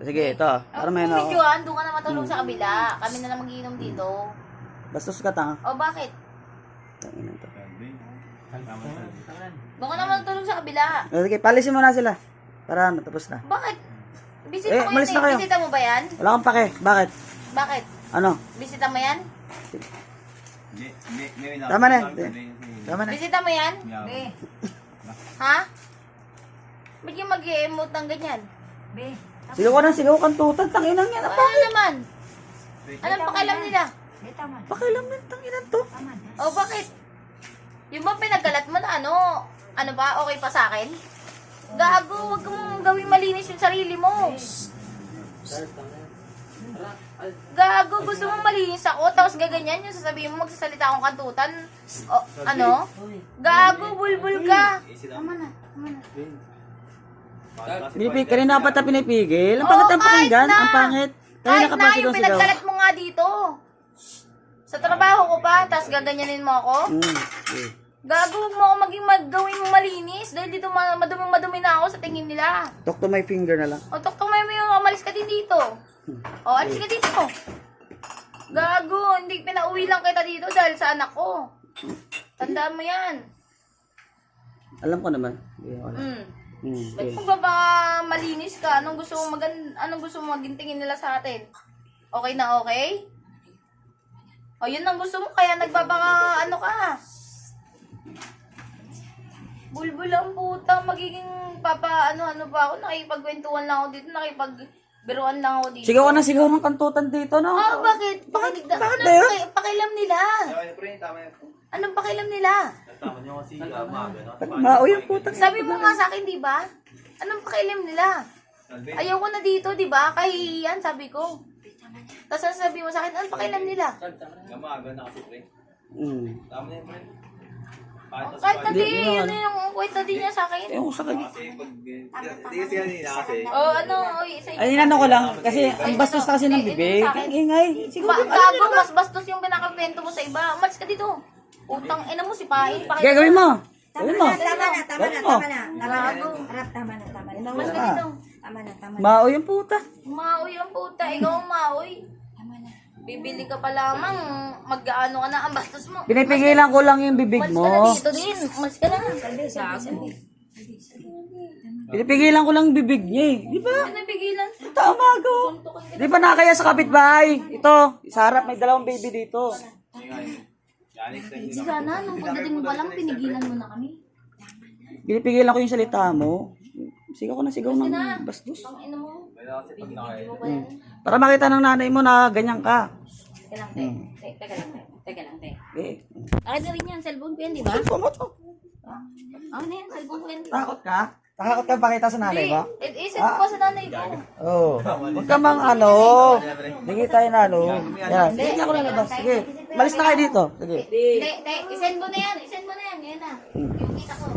Sige, ito. Para may ano. Videoan, doon ka na matulog sa kabila. Kami na lang magiinom dito. Bastos ka tanga. O bakit? Tanginan to. Doon ka na matulog sa kabila. Sige, palisin mo na sila. Para ano, tapos na. Bakit? Bisita ko malis yan na kayo. Bisita mo ba yan? Wala kang pake. Bakit? Bakit? Ano? Bisita mo yan? Tama na. Tama na. Bisita mo yan? Ha? Ba't yung mag-i-emote ng ganyan? Sigaw ka ng sigaw kang tutan. Tanginang yan. Ano naman? Anong pakialam nila? Pakialam ng tanginan to. O bakit? Yung ba pinagalat mo na ano? Ano ba? Okay pa sa akin? Gago, wag kang gawing malinis yung sarili mo. Gago, gusto mong malinis ako, tapos gaganyan yung sasabihin mo, magsasalita akong kantutan. O, ano? Gago, bulbul ka. Tama na, tama na. Kanina dapat na pinipigil. Ang pangit ang pakinggan. Ang pangit. Kanina Kahit ka na, pa yung sigaw-sigaw. pinagkalat mo nga dito. Sa trabaho ko pa, tapos gaganyanin mo ako. Okay. Gago, huwag mo ako maging gawin mong malinis. Dahil dito madumi na ako sa tingin nila. Talk to my finger na lang. O, tuktok mo yung umalis ka din dito. O, alis ka dito. Gago, hindi pinauwi lang kita dito dahil sa anak ko. Tandaan mo yan. Alam ko naman. Alam. Ba't Okay. kung ba malinis ka? Anong gusto mo magintingin nila sa atin? Okay na okay? O, yun ang gusto mo, kaya nagbabaka ano ka. Bulbul ang puta, magiging ano pa ako, nakipagkwentuhan lang ako dito, nakipagbiruan lang ako dito. Sigaw ka ng sigaw ng kantutan dito, no? Ah, bakit? Bakit Anong ba yun? pakialam nila? Anong pakialam nila? Mao yung putang. Sabi mo nga sa akin, di ba? Anong pakialam nila? Ayaw ko na dito, di ba? Kahihiyan, sabi ko. Tapos sabi mo sa akin, anong pakialam nila? Kahit na di, yun yung kwento din niya sa akin. Ewan ko sa kanya. Ay, Ay, inano ko lang. Kasi ang bastos kasi ng bibig. Ang ingay. Sigaw ka. Gago, mas bastos yung pinakakwento mo sa iba. Umalis ka dito. Utang ina mo si Pain. Sige, gawin mo. Gawin mo. Tama na. Umalis ka dito. Mao yung puta. Maoy ang puta. Ikaw ang maoy. Bibili ka pa lamang. Mag-ano ka na ang bastos mo. Pinipigilan ko lang yung bibig Umalis ka na mo. dito din. Umalis ka na. Gago. Pinipigilan ko lang yung bibig niya eh. Di ba? Ano napigilan? Tama ko. Di ba nakakaya sa kapitbahay? Ito, sa harap may dalawang baby dito. Sana, nung pagdating mo pa lang, pinigilan mo na kami. Pinipigilan ko yung salita mo. Sigaw ko na sigaw ng bastos. Ang ina mo. Binibidyo mo pa yan. Para makita ng nanay mo na ganyan ka. Teka lang, te. Teka lang, te. Teka lang, te. Eh, Akin na rin yan, cellphone ko yan, di ba? ano mo to? Ano yan, cellphone ko yan. Takot ka? Takot ka pakita sa nanay mo? Isip ko pa sa nanay ko. Oo. Huwag ka mang ano. Hindi tayo na ano. Yan. Hindi ako lalabas. Sige. Malis na kayo dito. Sige. Te, isend mo na yan, isend mo na yan. Yan na. Yung kita ko.